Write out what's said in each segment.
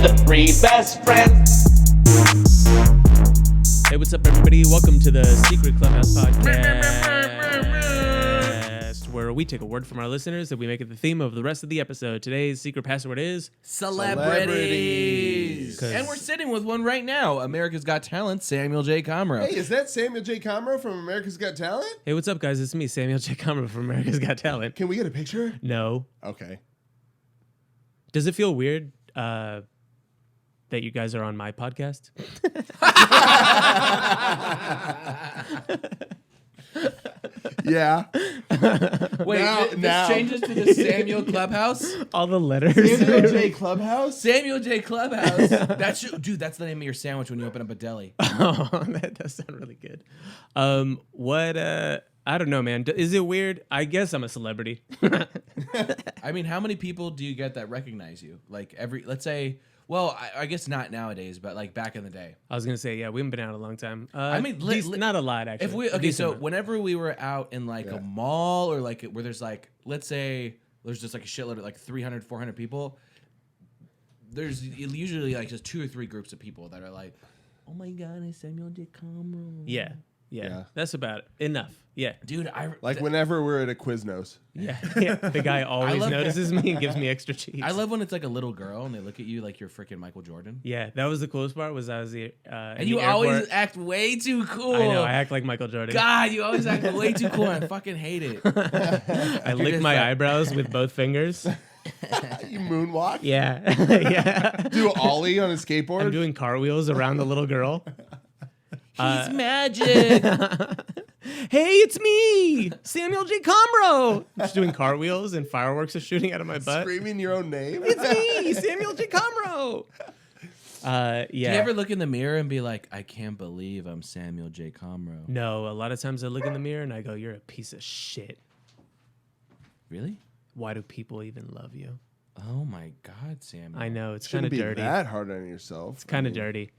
the three best friends. Hey, what's up, everybody? Welcome to the Secret Clubhouse podcast, where we take a word from our listeners and we make it the theme of the rest of the episode. Today's secret password is celebrities. And we're sitting with one right now. America's Got Talent, Samuel J. Comroe. Hey, is that Samuel J. Comroe from America's Got Talent? Hey, what's up, guys? It's me, Samuel J. Comroe from America's Got Talent. Can we get a picture? No. Okay. Does it feel weird that you guys are on my podcast? Yeah. Wait, this changes to the Samuel Clubhouse? All the letters. Samuel J. Clubhouse? Samuel J. Clubhouse. That's the name of your sandwich when you open up a deli. Oh, that does sound really good. I don't know, man. Is it weird? I guess I'm a celebrity. I mean, how many people do you get that recognize you? Like let's say, well, I guess not nowadays, but like back in the day. I was gonna say, yeah, we haven't been out a long time. I mean, not a lot actually. So whenever we were out in like a mall or like where there's like, let's say there's just like a shitload of like 300, 400 people, there's usually like just 2 or 3 groups of people that are like, oh my God, it's Samuel J. Comroe. Yeah, that's about it. Enough. Yeah, dude. Whenever we're at a Quiznos. Yeah. The guy always notices me and gives me extra cheese. I love when it's like a little girl and they look at you like you're freaking Michael Jordan. Yeah, that was the coolest part. Was I was and you always act way too cool. I know, I act like Michael Jordan. God, you always act way too cool. And I fucking hate it. I lick my eyebrows with both fingers. You moonwalk? Yeah. Yeah. Do an ollie on a skateboard? I'm doing cartwheels around the little girl. He's magic. Hey, it's me, Samuel J. Comroe. I'm just doing cartwheels and fireworks are shooting out of my butt. Screaming your own name? It's me, Samuel J. Comroe. Yeah. Do you ever look in the mirror and be like, I can't believe I'm Samuel J. Comroe? No, a lot of times I look in the mirror and I go, you're a piece of shit. Really? Why do people even love you? Oh my God, Samuel. I know, it's kind of dirty. Shouldn't be that hard on yourself. It's kind of dirty.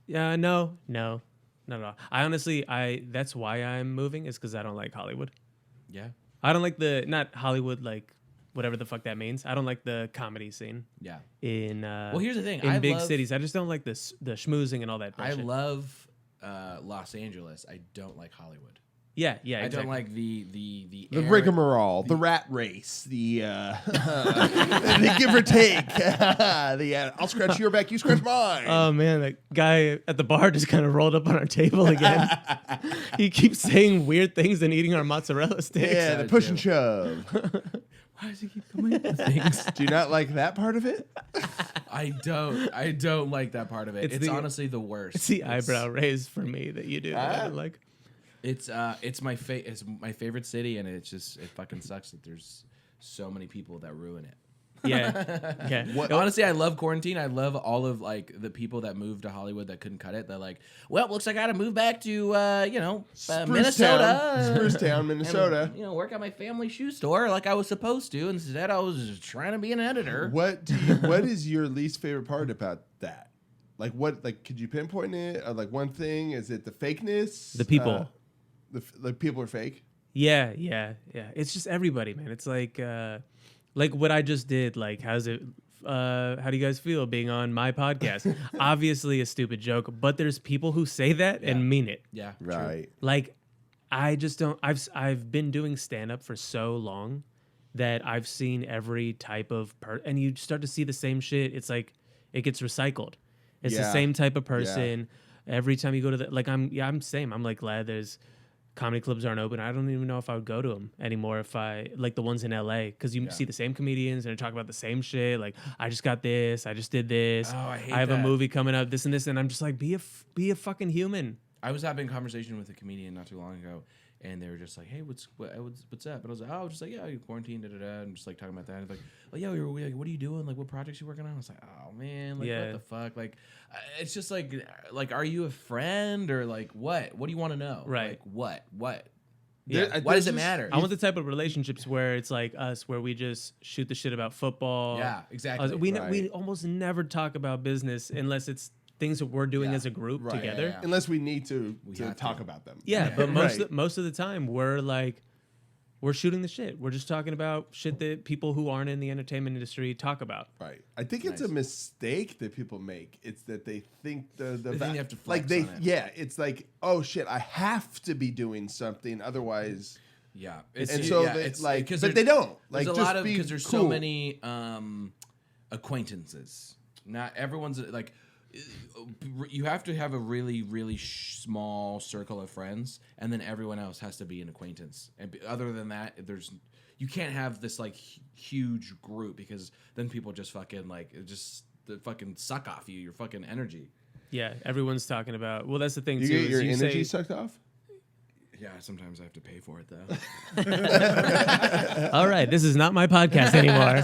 Yeah, no, not at all. That's why I'm moving, is because I don't like Hollywood. Yeah. I don't like not Hollywood, like whatever the fuck that means. I don't like the comedy scene. Yeah. Well, here's the thing. In big cities, I just don't like the schmoozing and all that bullshit. I love Los Angeles. I don't like Hollywood. Yeah, exactly. I don't like the rigmarole, the rat race, the give or take, I'll scratch your back, you scratch mine. Oh man, that guy at the bar just kind of rolled up on our table again. He keeps saying weird things and eating our mozzarella sticks. Yeah, the push and shove. Why does he keep coming up with things? Do you not like that part of it? I don't like that part of it. It's honestly the worst. It's the eyebrow raise for me that you do. That I don't like. It's my favorite city, and it fucking sucks that there's so many people that ruin it. Yeah. Honestly, I love quarantine. I love all of like the people that moved to Hollywood that couldn't cut it. They're like, well, looks like I got to move back to Minnesota, Sprucetown, Minnesota. And, work at my family shoe store like I was supposed to. Instead, I was just trying to be an editor. What is your least favorite part about that? Like what? Like, could you pinpoint it? Or like one thing? Is it the fakeness? The people. The people are fake. Yeah. It's just everybody, man. It's like what I just did. Like, how's it? How do you guys feel being on my podcast? Obviously a stupid joke, but there's people who say that and mean it. Yeah, right. True. Like, I just don't. I've been doing stand up for so long that I've seen every type of and you start to see the same shit. It's like it gets recycled. It's the same type of person every time you go to I'm same. I'm like glad there's comedy clubs aren't open. I don't even know if I would go to them anymore if I like the ones in LA, because you see the same comedians and they talk about the same shit. Like, I just got this, I just did this. Oh, I hate have that. a movie coming up, this and this, and I'm just like, be a fucking human. I was having a conversation with a comedian not too long ago, and they were just like, "Hey, what's up?" And I was like, "Oh, just like you're quarantined, and just like talking about that." And like, "Oh yeah, what are you doing? Like, what projects you working on?" I was like, "Oh man, like what the fuck?" Like, it's just like, are you a friend or like what? What do you want to know? Right? Like what? Yeah. Why does it matter? I want the type of relationships where it's like us, where we just shoot the shit about football. Yeah, exactly. We almost never talk about business unless it's things that we're doing as a group together. Yeah. Unless we need to talk about them. Yeah, but most of the time we're like, we're shooting the shit. We're just talking about shit that people who aren't in the entertainment industry talk about. Right. I think it's a mistake that people make. It's that they think they have to flex on it. Yeah, it's like, oh shit, I have to be doing something, otherwise. Yeah, But they don't. Like, there's a just lot of be because there's cool. so many acquaintances. Not everyone's like. You have to have a really, really small circle of friends, and then everyone else has to be an acquaintance. And other than that, you can't have this like huge group because then people just fucking they fucking suck off you, your fucking energy. Yeah, everyone's talking about. Well, that's the thing You too. get your is you energy say, sucked off? Yeah, sometimes I have to pay for it though. all right, this is not my podcast anymore.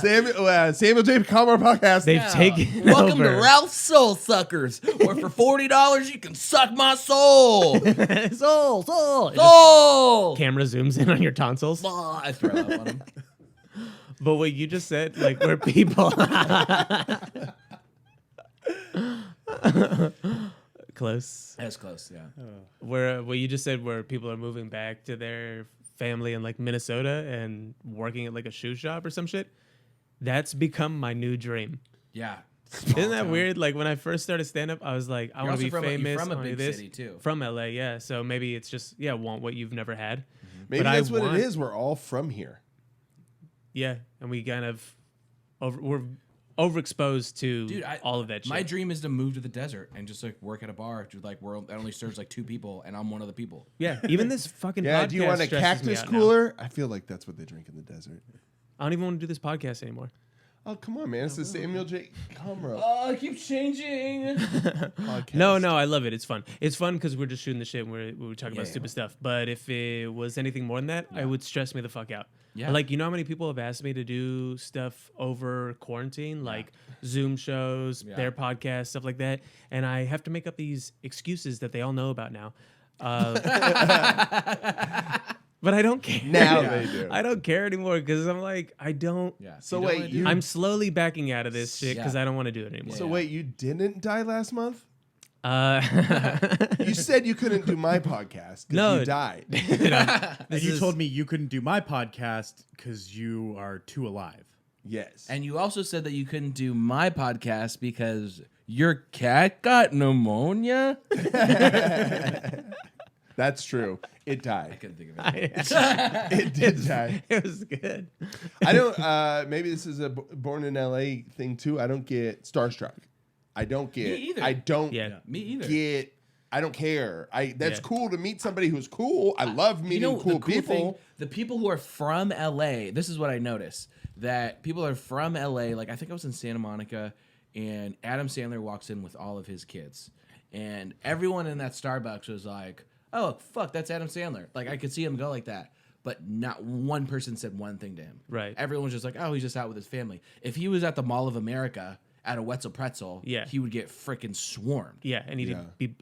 Samuel J. Comroe podcast. They've taken Welcome over. to Ralph's Soul Suckers, where for $40 you can suck my soul. Soul. Camera zooms in on your tonsils. I throw up on him. But what you just said, like where people close. That's close, yeah. Where what you just said, where people are moving back to their family in like Minnesota and working at like a shoe shop or some shit. That's become my new dream. Yeah. Isn't that weird? Like when I first started stand up, I was like, I want to be famous. You're from a I wanna do big this. city too. From LA, yeah. So maybe it's just want what you've never had. Maybe But that's what want- it is. We're all from here. Yeah, and we kind of we're overexposed to Dude, all of that shit. My dream is to move to the desert and just like work at a bar where that only serves like 2 people and I'm one of the people. Yeah, even this fucking Yeah, podcast do you want a stresses me cactus out now. cooler? I feel like that's what they drink in the desert. I don't even want to do this podcast anymore. Oh, come on, man. It's the Samuel J. Comroe Oh, it keeps changing. podcast. No, I love it. It's fun. It's fun because we're just shooting the shit and we're talking about stupid stuff. But if it was anything more than that, it would stress me the fuck out. Yeah. Like, you know how many people have asked me to do stuff over quarantine, like Zoom shows, their podcasts, stuff like that. And I have to make up these excuses that they all know about now. But I don't care. Now they do. I don't care anymore because I'm like, I don't. Yeah. So You don't wait, wanna do you- it? I'm slowly backing out of this shit because Yeah. I don't want to do it anymore. So wait, you didn't die last month? Uh, You said you couldn't do my podcast because No. you died. And you told me you couldn't do my podcast because you are too alive. Yes. And you also said that you couldn't do my podcast because your cat got pneumonia. That's true. It I died. couldn't think of it. It did die. It was good. I don't. Maybe this is a born in LA thing too. I don't get starstruck. I don't get. Me either. I don't. Yeah. Me either. Get. I don't care. That's Yeah. cool to meet somebody who's cool. I love meeting cool the people. thing, the people who are from LA, this is what I noticed, that people are from LA. Like I think I was in Santa Monica and Adam Sandler walks in with all of his kids. And everyone in that Starbucks was like, oh, fuck, that's Adam Sandler. Like I could see him go like that. But not one person said one thing to him. Right. Everyone was just like, oh, he's just out with his family. If he was at the Mall of America at a Wetzel Pretzel, Yeah. he would get freaking swarmed. Yeah, and he'd Yeah. be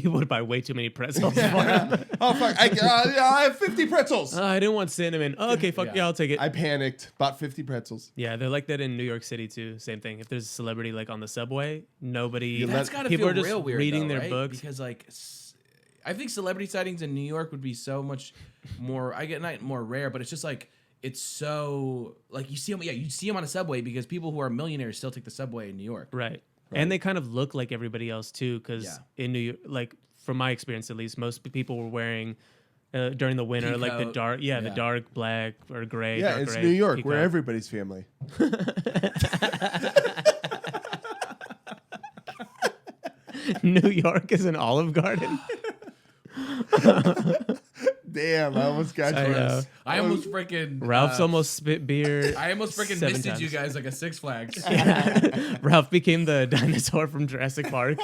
people would buy way too many pretzels for him. Oh fuck! I have 50 pretzels. I didn't want cinnamon. Oh, okay, fuck yeah, I'll take it. I panicked. Bought 50 pretzels. Yeah, they're like that in New York City too. Same thing. If there's a celebrity like on the subway, nobody. You That's let- gotta people feel are just real weird, reading though, their right? books. Because like, I think celebrity sightings in New York would be so much more. I get not more rare, but it's just like it's so like you see them. Yeah, you see them on a subway because people who are millionaires still take the subway in New York. Right. And they kind of look like everybody else too, because Yeah. in New York, like from my experience at least, most people were wearing during the winter like the Peacoat. dark, the Yeah. dark black or gray. Yeah, dark it's gray New York. We're peacoat. everybody's family. New York is an Olive Garden. Damn, I almost got I you. know. I almost freaking Ralph's almost spit beer. I almost freaking 7 misted times. you guys like a Six Flags. Ralph became the dinosaur from Jurassic Park.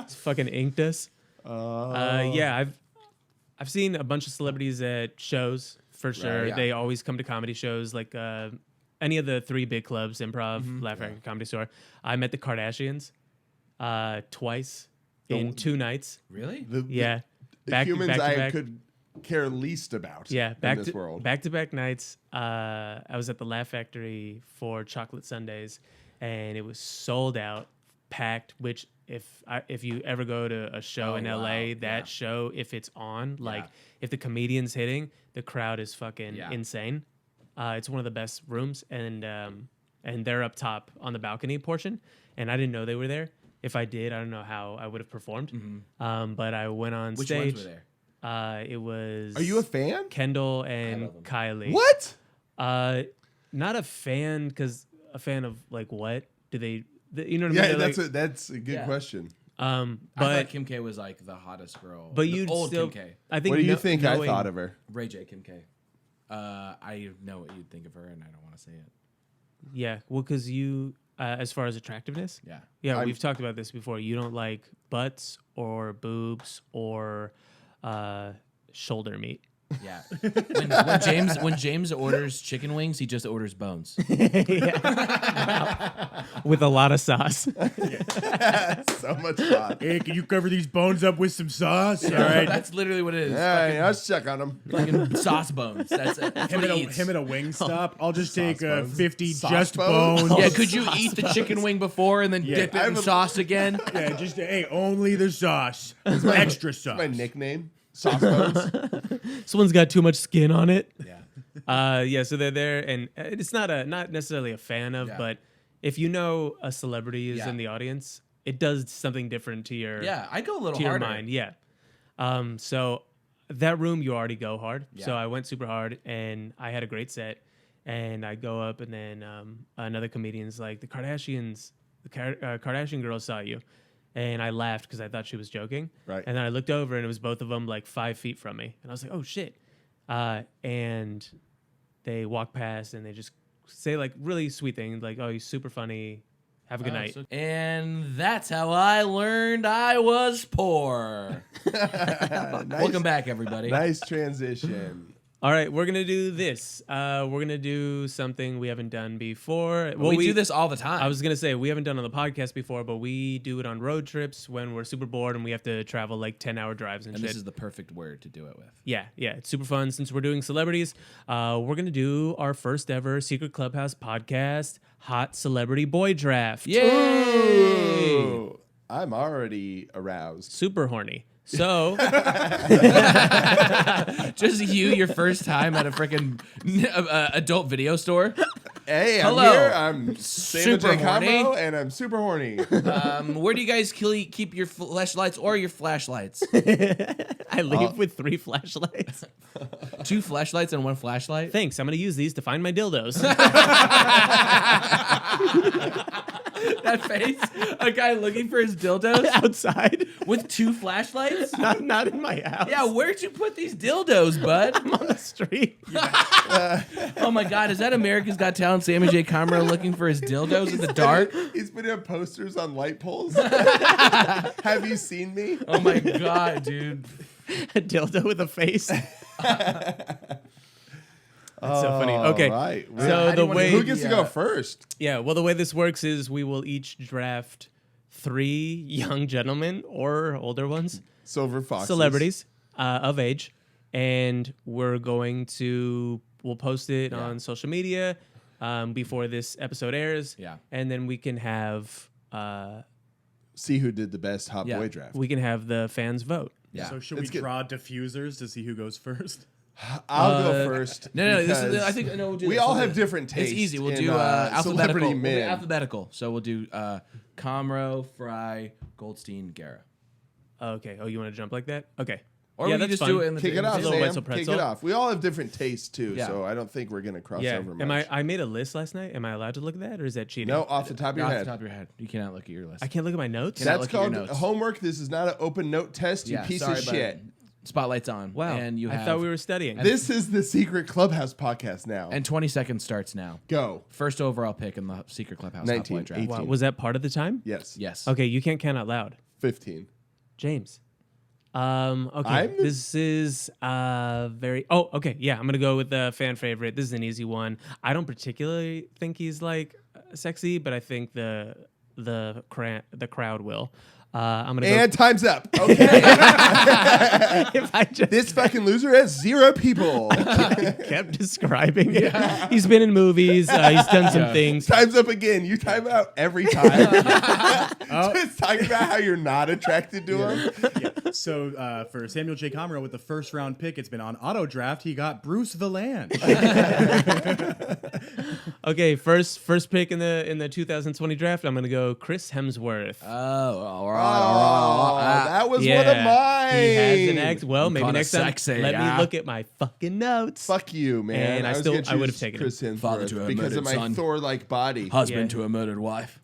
It's fucking inked us. Yeah, I've seen a bunch of celebrities at shows for sure. Right, yeah. They always come to comedy shows, like any of the 3 big clubs: Improv, Laugh Factory, Comedy Store. I met the Kardashians twice in 2 nights. Really? The Yeah, the humans I back. could care least about. Yeah, in this world. back to back nights. I was at the Laugh Factory for Chocolate Sundays, and it was sold out packed. Which if you ever go to a show in LA, that show, if it's on, like if the comedian's hitting, the crowd is fucking insane. It's one of the best rooms, and they're up top on the balcony portion, and I didn't know they were there. If I did, I don't know how I would have performed. But I went on Which stage. ones were there? It was. Are you a fan? Kendall and Kylie. What? Not a fan, because a fan of like what do they? You know what I Yeah, mean? that's a good question. I But thought Kim K was like the hottest girl. but The you old still. Kim K. I think. What do you think I thought of her? Ray J Kim K. I know what you'd think of her, and I don't want to say it. Yeah, well, because you, as far as attractiveness. Yeah. We've talked about this before. You don't like butts or boobs or shoulder meat. Yeah. When James orders chicken wings, he just orders bones. With a lot of sauce. So much fun. Hey, can you cover these bones up with some sauce? All right. That's literally what it is. Yeah, let's check on them. Fucking sauce bones. That's what he eats. Him at a wing stop. I'll just take bones. 50 Sauce just bones? bones. Yeah, could you eat the chicken wing before and then dip it in sauce again? Yeah, just hey, only the sauce. Extra sauce. My nickname, Sauce Bones. This one's got too much skin on it. Yeah. So they're there, and it's not necessarily a fan of, but if you know a celebrity is in the audience, it does something different to your I go a little to your harder. mind. Yeah. So that room, you already go hard. Yeah. So I went super hard, and I had a great set. And I go up, and then another comedian's like, the Kardashians, Kardashian girls saw you. And I laughed because I thought she was joking. Right. And then I looked over, and it was both of them like 5 feet from me. And I was like, oh, shit. And they walk past, and they just say like really sweet things like, oh, you're super funny. Have a good night. And that's how I learned I was poor. Welcome back, everybody. Nice transition. All right, we're going to do this. We're going to do something we haven't done before. Well, we do this all the time. I was going to say, we haven't done on the podcast before, but we do it on road trips when we're super bored and we have to travel like 10-hour drives and shit. This is the perfect word to do it with. Yeah, it's super fun. Since we're doing celebrities, we're going to do our first ever Secret Clubhouse podcast, Hot Celebrity Boy Draft. Yay! Ooh, I'm already aroused. Super horny. So, just your first time at a freaking adult video store. Hey, Hello. I'm here. I'm Super horny. Comroe, and I'm super horny. Where do you guys keep your flashlights or your flashlights? I leave with 3 flashlights. 2 flashlights and 1 flashlight? Thanks, I'm going to use these to find my dildos. That face? A guy looking for his dildos? Outside. With 2 flashlights? Not in my house. Yeah, where'd you put these dildos, bud? I'm on the street. Oh my God, is that America's Got Talent Sammy J. Comroe looking for his dildos in the dark? He's been in posters on light poles. Have you seen me? Oh my God, dude. A dildo with a face. That's so funny. Okay. Right. So the way Who gets to go first? Yeah, well, the way this works is we will each draft 3 young gentlemen or older ones, Silver foxes. celebrities of age, and we'll post it on social media before this episode airs. Yeah. And then we can have See who did the best hot Yeah. boy draft. the fans vote. Yeah. So should we draw diffusers to see who goes first? I'll go first. No, this is. because I think we'll do we this. all We'll have do- different tastes. It's easy. We'll in, do alphabetical. celebrity We'll do men. alphabetical. So we'll do Comroe, Frey, Goldstein, Guerra. Okay. Oh, you want to jump like that? Okay. Or yeah, we can that's just fine. do it in the Kick it off, Little Sam. Wetzel Kick pretzel. it off. We all have different tastes too, Yeah. so I don't think we're gonna cross Yeah. over Am much. I made a list last night. Am I allowed to look at that, or is that cheating? No, off the top of your Off head. the top of your head. You cannot look at your list. I can't look at my notes. Cannot That's look at your called notes. homework. This is not an open note test, you piece sorry, of bud. shit. Spotlight's on. Wow. And you I have. thought we were studying. This is the Secret Clubhouse podcast now. And 20 seconds starts now. Go. First overall pick in the Secret Clubhouse Hot 19, Boy Draft. 18. Wow, was that part of the time? Yes. Yes. Okay, you can't count out loud. 15. James. Okay. I'm the- This is very. Oh, okay. Yeah, I'm gonna go with the fan favorite. This is an easy one. I don't particularly think he's like sexy, but I think the crowd will. I'm gonna And go. time's up. Okay. If I just This fucking loser has 0 people. kept describing it, he's been in movies. He's done some things. Time's up again. You time out every time. Just talking about how you're not attracted to him. Yeah. So for Samuel J. Comroe with the first round pick, it's been on auto draft. He got Bruce Valanche. Okay, first pick in the 2020 draft. I'm gonna go Chris Hemsworth. All Oh, right. that was one of mine. He has an ex. Well, maybe kinda next time. sexy, Let yeah. me look at my fucking notes. Fuck you, man. And I was still- gonna I would've choose taken Chris him. Hemsworth Father to a because of murdered my son. Thor-like body. Husband Yeah. to a murdered wife.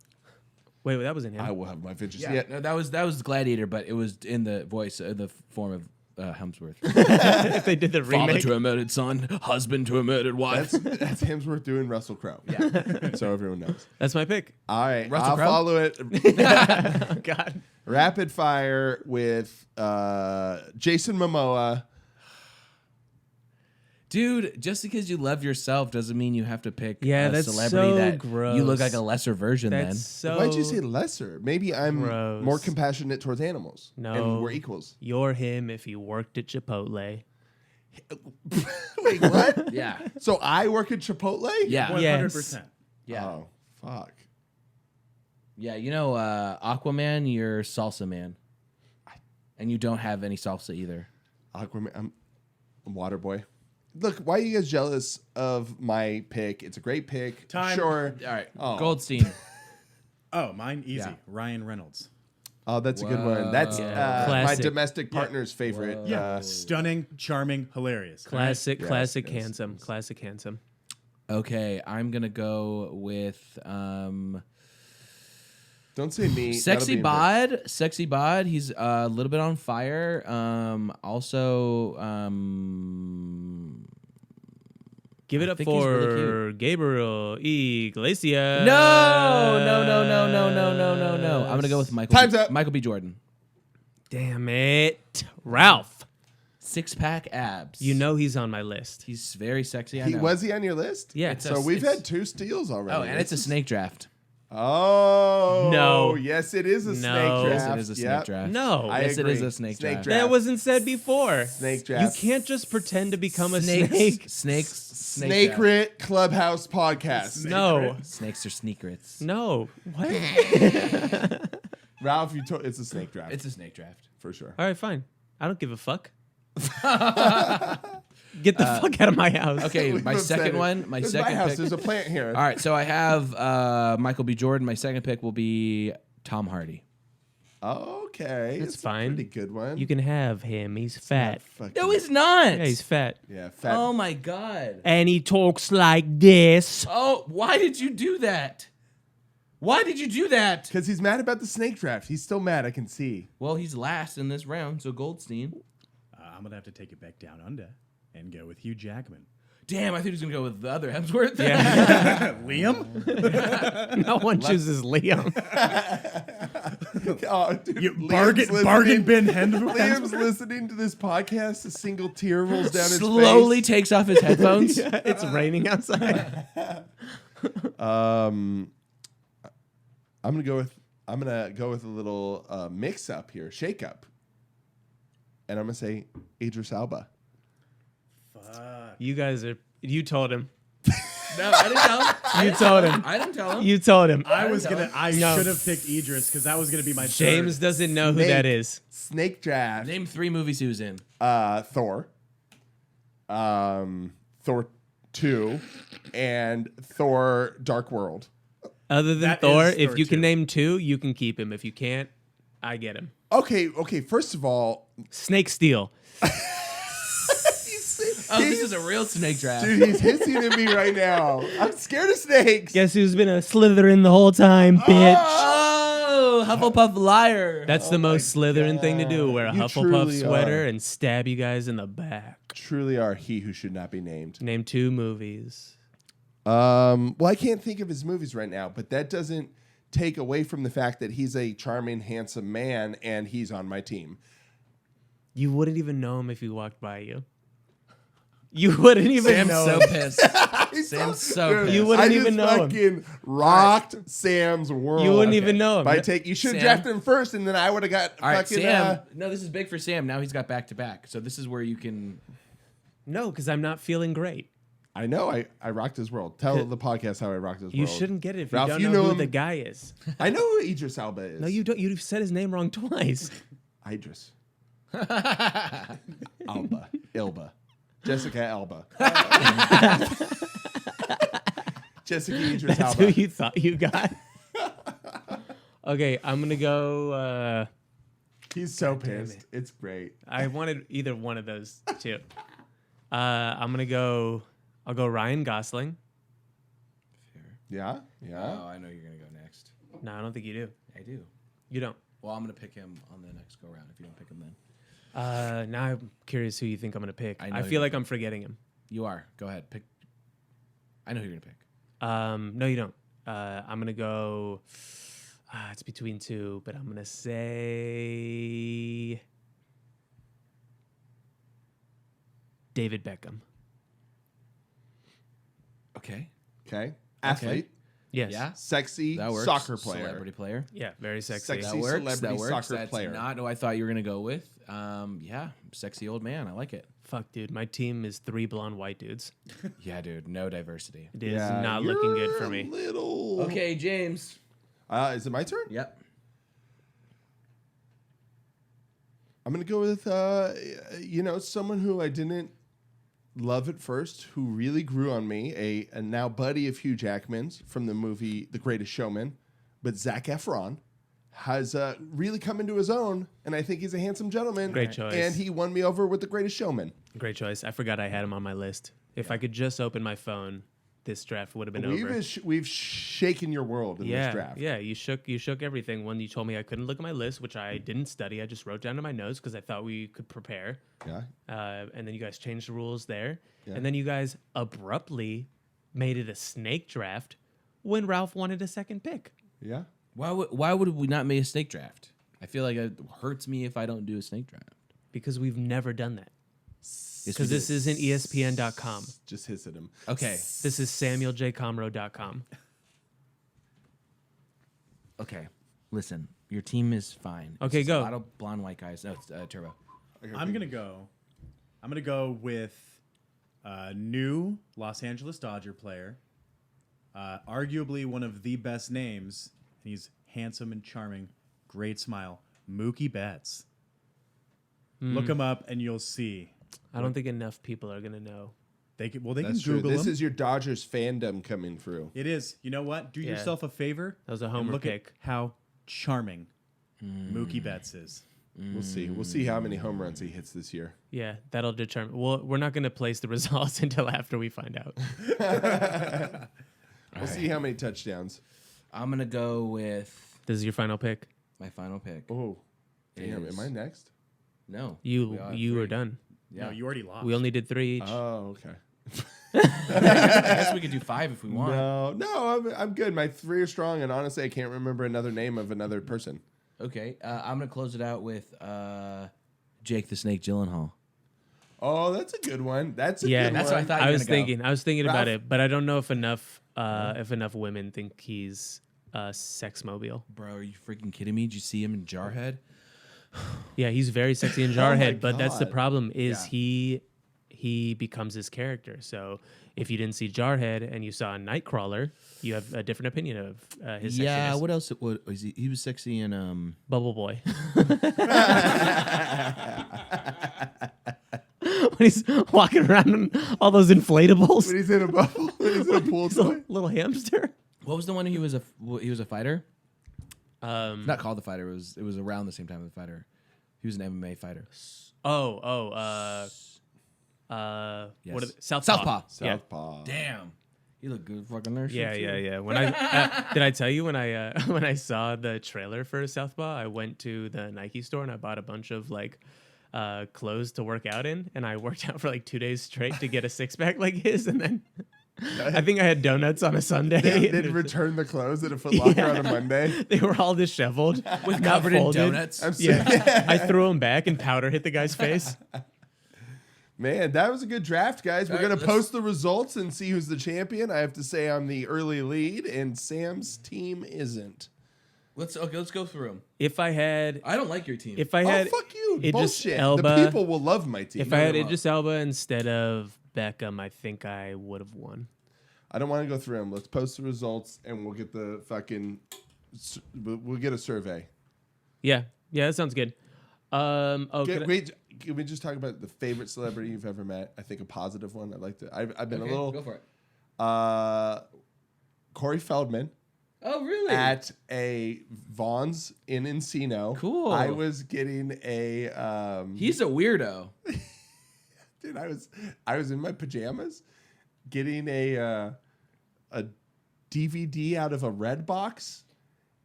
Wait, that wasn't him. I will have my vengeance. Yeah, no, that was Gladiator, but it was in the voice, the form of Hemsworth. If they did the Father remake. to a murdered son, husband to a murdered wife. That's Hemsworth doing Russell Crowe. Yeah. So everyone knows. That's my pick. All right. Russell I'll Crowe? follow it. God. Rapid fire with Jason Momoa. Dude, just because you love yourself doesn't mean you have to pick Yeah, a that's celebrity so that gross. you look like a lesser version That's so. Why'd you say lesser? Maybe I'm Gross. more compassionate towards animals. No. And we're equals. You're him if you worked at Chipotle. Wait, what? then. Yeah. So I work at Chipotle? Yeah. 100%. Yeah. Oh, fuck. Yeah, you know, Aquaman, you're salsa man. And you don't have any salsa either. Aquaman. I'm water boy. Look, why are you guys jealous of my pick? It's a great pick. Time. Sure. All right. Oh. Goldstein. Oh, mine easy. Yeah. Ryan Reynolds. Oh, that's a good one. That's Whoa. my Classic. domestic partner's favorite. Whoa. Yeah. Stunning, charming, hilarious. Classic, Yes, classic, yes, handsome. yes. Classic, handsome. Okay, I'm going to go with Don't say me. Sexy That'll be Bod. Sexy Bod. He's a little bit on fire. Also, Give it I up think he's really for Gabriel Iglesias. no. I'm going to go with Michael. Time's up. Michael B. Jordan. Damn it. Ralph. Six-pack abs. You know he's on my list. He's very sexy. I He know. was he on your list? Yeah. It's So a- we've it's- had 2 steals already. Oh, and it's a snake draft. Oh No. Yes, it is a No. snake Yes, draft. it is a snake Yep. draft. No. I Yes, it is agree. a snake Snake draft. draft. That wasn't said before. Snake You draft. can't just pretend to become a Snakes. snake. Snake draft. Snake Clubhouse podcast. No. Snakes are sneakrets. No. What? Ralph, you told it's a snake draft. It's a snake draft. for sure. All right, fine. I don't give a fuck. Get the fuck out of my house. Okay, We've my said second it. one. My This is second my house. pick. There's a plant here. All right, so I have Michael B. Jordan. My second pick will be Tom Hardy. Okay, That's it's fine. A pretty good one. You can have him. He's fat. No, he's not. Yeah, he's fat. Yeah, fat. Oh my god. And he talks like this. Oh, why did you do that? Why did you do that? Because he's mad about the snake draft. He's still mad. I can see. Well, he's last in this round, so Goldstein. I'm going to have to take it back down under and go with Hugh Jackman. Damn, I thought he was gonna go with the other Hemsworth. Liam? No one chooses Liam. Oh, dude, You Liam's bargain bin Liam's Hemsworth? listening to this podcast. A single tear rolls down his Slowly face. takes off his headphones. It's raining outside. I'm gonna go with a little mix up here, shake up, and I'm gonna say Idris Elba. You guys are. You told him. No, I didn't tell him. You told him. I didn't tell him. You told him. I No. should have picked Idris because that was going to be my James third. doesn't know who that is. Snake draft. Name 3 movies he was in. Thor. Thor 2, and Thor Dark World. Other than That Thor, is if Thor you can 2. name 2, you can keep him. If you can't, I get him. Okay. First of all, Snake Steel. Oh, this is a real snake draft. dude, he's hissing at me right now. I'm scared of snakes. Guess who's been a Slytherin the whole time, bitch? Oh, Hufflepuff liar. That's the most Slytherin thing to do. Wear a You Hufflepuff truly sweater are. and stab you guys in the back. Truly are he who should not be named. Name 2 movies. Well, I can't think of his movies right now, but that doesn't take away from the fact that he's a charming, handsome man, and he's on my team. You wouldn't even know him if he walked by you. You wouldn't even Sam's know so him. pissed. Sam's so Dude, pissed. You wouldn't I even just know him. fucking rocked Sam's world. You wouldn't even know him. You should have Sam. drafted him first, and then I would have got All right, fucking. Sam. No, this is big for Sam. Now he's got back to back. So this is where you can. No, because I'm not feeling great. I know. I rocked his world. Tell the podcast how I rocked his You world. shouldn't get it if Ralph, you don't you know know who him. the guy is. I know who Idris Elba is. No, you don't. You said his name wrong twice. Idris. Alba. Ilba. Jessica Alba. Jessica Idris That's Alba. who you thought you got. Okay, I'm gonna go. He's so pissed. It's great. I wanted either one of those two. I'm gonna go. I'll go Ryan Gosling. Yeah? Yeah. Oh, I know you're gonna go next. No, I don't think you do. I do. You don't. Well, I'm gonna pick him on the next go round. If you don't pick him, then Now I'm curious who you think I'm gonna pick. I know I who feel you're like I'm forgetting him. you are. Go ahead. Pick. I know who you're gonna pick. No, you don't. I'm gonna go. It's between two, but I'm gonna say David Beckham. Okay. Okay. Athlete. Yes. Yeah. Sexy That works. soccer player. Celebrity player. Yeah. Very sexy. Sexy. That works. celebrity That works. soccer That's player. not who I thought you were gonna go with. Yeah, sexy old man. I like it. Fuck, dude. My team is 3 blonde white dudes. Yeah, dude. No diversity. It is Yeah, not looking good for you're me. a little. Okay, James. Is it my turn? Yep. I'm gonna go with someone who I didn't love at first, who really grew on me. A now buddy of Hugh Jackman's from the movie The Greatest Showman, but Zac Efron has really come into his own, and I think he's a handsome gentleman. Great choice. And he won me over with The Greatest Showman. Great choice. I forgot I had him on my list. If I could just open my phone, this draft would have been over. We've shaken your world in this draft. Yeah, you shook everything when you told me I couldn't look at my list, which I didn't study. I just wrote down to my notes because I thought we could prepare. Yeah. And then you guys changed the rules there. Yeah. And then you guys abruptly made it a snake draft when Ralph wanted a second pick. Yeah. Why would we not make a snake draft? I feel like it hurts me if I don't do a snake draft. Because we've never done that. Yes, Because we this did. isn't ESPN.com. Just hiss at him. Okay. This is SamuelJComroe.com. Okay. Listen, your team is fine. Okay, It's go. A lot of blonde white guys. No, it's Turbo. I'm gonna go with a new Los Angeles Dodger player, arguably one of the best names. He's handsome and charming, great smile, Mookie Betts. Look him up and you'll see. I don't think enough people are going to know. They can That's true. Google This him. is your Dodgers fandom coming through. It is. You know what? Do Yeah. yourself a favor. That was a and homer look pick. at how charming Mookie Betts is. We'll see. We'll see how many home runs he hits this year. Yeah, that'll determine. Well, we're not going to place the results until after we find out. We'll see how many touchdowns. I'm going to go with This is your final pick. my final pick. Oh, damn! Is- Am I next? No. You we all have you three. are done. Yeah. No, you already lost. We only did 3 each. Oh, okay. I guess we could do 5 if we want. No, I'm good. My 3 are strong, and honestly, I can't remember another name of another person. Okay. I'm going to close it out with Jake the Snake Gyllenhaal. Oh, that's a good one. That's a Yeah, good that's one. what I thought. I you were was gonna go. thinking. I was thinking about Ralph? it, but I don't know if enough women think he's a sex mobile. Bro, are you freaking kidding me? Did you see him in Jarhead? Yeah, he's very sexy in Oh my Jarhead, but that's the God. problem is Yeah. he becomes his character. So if you didn't see Jarhead and you saw Nightcrawler, you have a different opinion of his Yeah. sexiness. What else? What was he? He was sexy in Bubble Boy. When he's walking around on all those inflatables. When he's in a bubble, when he's in a pool toy. Little hamster. What was the one he was a fighter? Um, Not called the fighter. It was around the same time as the fighter. He was an MMA fighter. What are Yes. Southpaw. Yeah. Southpaw. Damn. You look good fucking there. Yeah. When I did I tell you when I when I saw the trailer for Southpaw, I went to the Nike store and I bought a bunch of like clothes to work out in, and I worked out for like 2 days straight to get a 6-pack like his, and then I think I had donuts on a Sunday. Then return the clothes at a Foot Locker on a Monday. They were all disheveled, not Covered in folded. donuts. I'm saying, Yeah, I threw them back and powder hit the guy's face. man, that was a good draft, guys. We're All right, going to let's- post the results and see who's the champion. I have to say I'm the early lead, and Sam's team isn't. Let's go through them. If I had I don't like your team. if I had oh, fuck you. Idris Bullshit. Elba, The people will love my team. if I had they won't. Idris Elba instead of Beckham, I think I would have won. I don't want to go through them. Let's post the results, and we'll get the fucking. We'll get a survey. Yeah, that sounds good. Wait, can we just talk about the favorite celebrity you've ever met? I think a positive one. I'd like to. I've been a little. Go for it. Corey Feldman. Oh, really? At a Vaughn's in Encino. Cool. I was getting a. He's a weirdo. Dude, I was in my pajamas, getting a DVD out of a red box,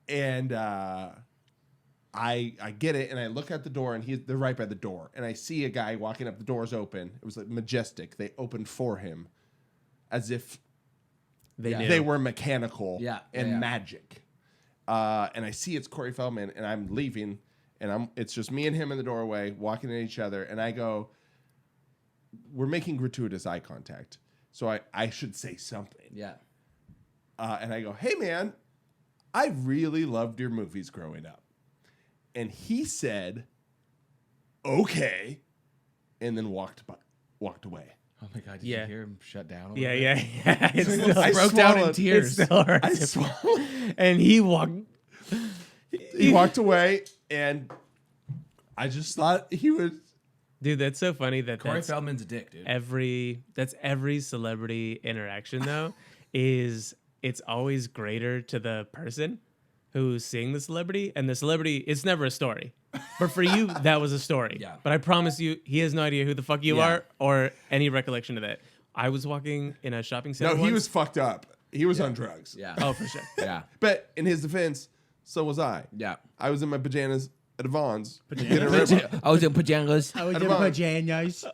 and I get it, and I look at the door, and they're right by the door, and I see a guy walking up. The door's open. It was like majestic. They opened for him, as if they were mechanical and magic. And I see it's Corey Feldman, and I'm leaving, and it's just me and him in the doorway walking at each other, and I go, we're making gratuitous eye contact, so I should say something. Yeah. And I go, hey man, I really loved your movies growing up. And he said, okay, and then walked away. Oh my God! Did you hear him shut down? Yeah. It's still, I broke down in tears. It still hurts. I swallowed. And he walked. He walked away, and I just thought he was. Dude, that's so funny that Corey Feldman's a dick, dude. Every celebrity interaction though is it's always greater to the person who's seeing the celebrity, and the celebrity, it's never a story. But for you, that was a story. Yeah. But I promise you, he has no idea who the fuck you are or any recollection of that. I was walking in a shopping center. No, he was fucked up. He was on drugs. Yeah. Oh, for sure. Yeah. But in his defense, so was I. Yeah. I was in my pajamas at a Vaughn's. I was in pajamas. I was in in pajamas. pajamas.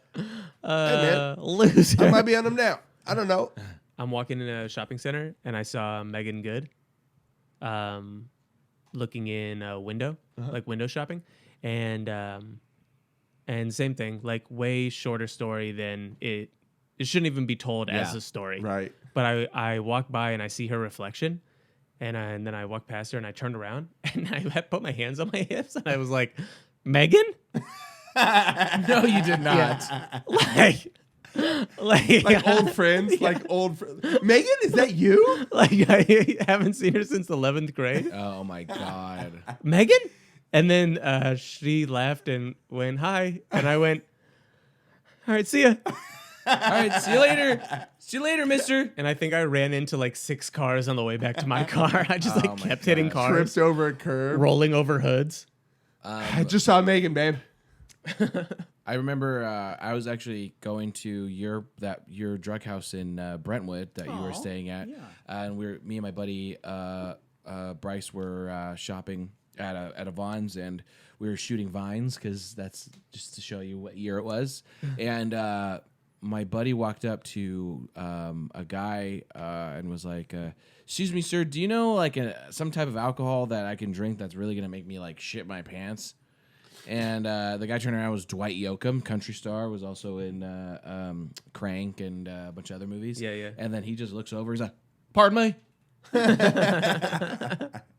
man. Loser. I might be on them now. I don't know. I'm walking in a shopping center and I saw Megan Good looking in a window, like window shopping. And same thing, like way shorter story than it shouldn't even be told as a story. Right. But I walk by and I see her reflection and then I walk past her and I turned around and I put my hands on my hips and I was like, Megan? No, you did not. like old friends, Megan, is that you? Like I haven't seen her since 11th grade. Oh my God. Megan? And then she laughed and went, hi. And I went, all right, see ya. All right, see you later. See you later, mister. And I think I ran into like 6 cars on the way back to my car. I just my kept hitting gosh. cars, Tripped over a curb. rolling over hoods. I just saw Megan, babe. I remember I was actually going to your drug house in Brentwood that you were staying at, and me and my buddy Bryce were shopping at a Vaughn's, and we were shooting vines because that's just to show you what year it was. And my buddy walked up to a guy and was like, "Excuse me, sir, do you know like some type of alcohol that I can drink that's really gonna make me like shit my pants?" And the guy turned around was Dwight Yoakam, country star, was also in Crank and a bunch of other movies. Yeah. And then he just looks over. He's like, "Pardon me,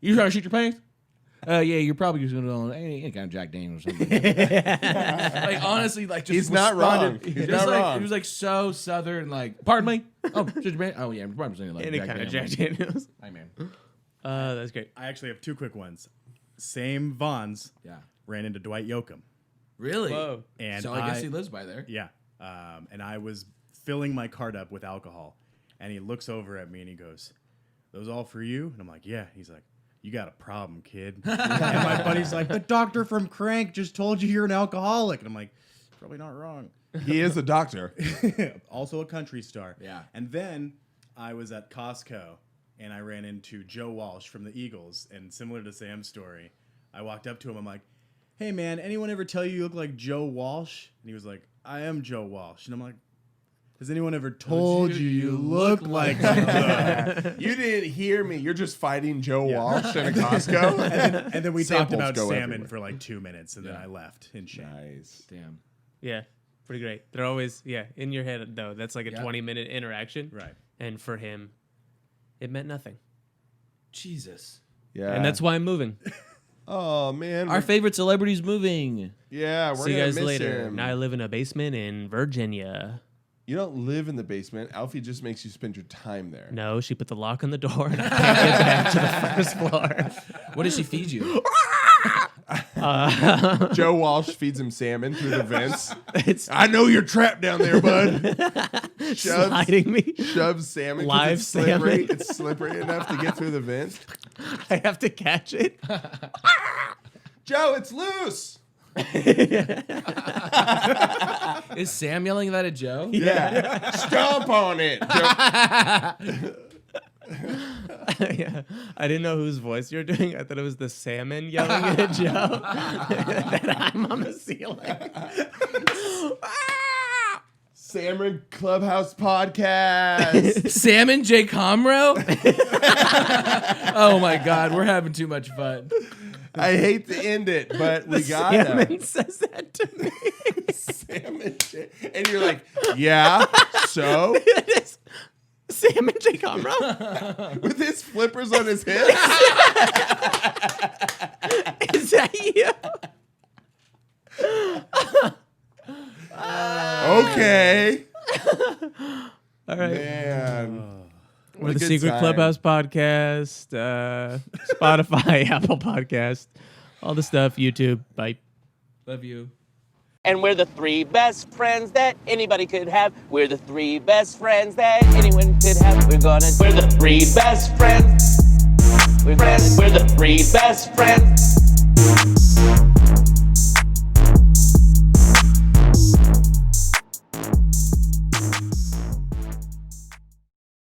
you trying to shoot your pants?" Yeah, you're probably just going to any kind of Jack Daniels or something. Like honestly, like just He's not wrong. He's not wrong. He was like so southern, like, "Pardon me, oh, shoot your pants." Oh yeah, I'm probably saying like Any Jack kind of Daniels. Jack Daniels. Hey man, That's great. I actually have 2 quick ones. Same Vaughn's. yeah, Ran into Dwight Yoakam. really? Whoa. And So I guess he lives by there. Yeah. And I was filling my cart up with alcohol. And he looks over at me and he goes, "Those all for you?" And I'm like, "Yeah." He's like, "You got a problem, kid." And my buddy's like, "The doctor from Crank just told you you're an alcoholic." And I'm like, "Probably not wrong." He is a doctor. Also a country star. Yeah. And then I was at Costco and I ran into Joe Walsh from the Eagles. And similar to Sam's story, I walked up to him. I'm like, "Hey, man, anyone ever tell you look like Joe Walsh?" And he was like, "I am Joe Walsh." And I'm like, "Has anyone ever told you look like Joe?" You didn't hear me. You're just fighting Joe Walsh in a Costco. And then we talked Samples about go salmon everywhere. for like 2 minutes, and then I left in shame. Nice. Damn. Yeah, pretty great. They're always, in your head, though. That's like a Yeah. 20-minute interaction. Right. And for him, it meant nothing. Jesus. Yeah. And that's why I'm moving. Oh man. Our favorite celebrity's moving. Yeah. We're See you gonna guys miss later. him. Now I live in a basement in Virginia. You don't live in the basement. Alfie just makes you spend your time there. No, she put the lock on the door and I can't get back to the first floor. What does she feed you? Joe Walsh feeds him salmon through the vents. It's I know you're trapped down there, bud. sliding me. Shoves salmon. 'cause Live it's slippery. salmon. It's slippery enough to get through the vents. I have to catch it. Joe, it's loose. Is Sam yelling that at Joe? Yeah. Stomp on it. Joe. Yeah. I didn't know whose voice you were doing. I thought it was the salmon yelling at Joe. That I'm on the ceiling. Salmon Clubhouse podcast. Sam and J. Comroe? Oh my God, we're having too much fun. I hate to end it, but we gotta. Salmon says that to me. Salmon J. And you're like, yeah, so? It is Salmon J. Comroe. With his flippers on his hips? Is that you? Okay. All right. Man. We're What a the good Secret time. Clubhouse podcast, Spotify, Apple Podcast, all the stuff, YouTube. Bye. Love you. And we're the three best friends that anybody could have. We're the three best friends that anyone could have. We're the three best friends. We're the three best friends.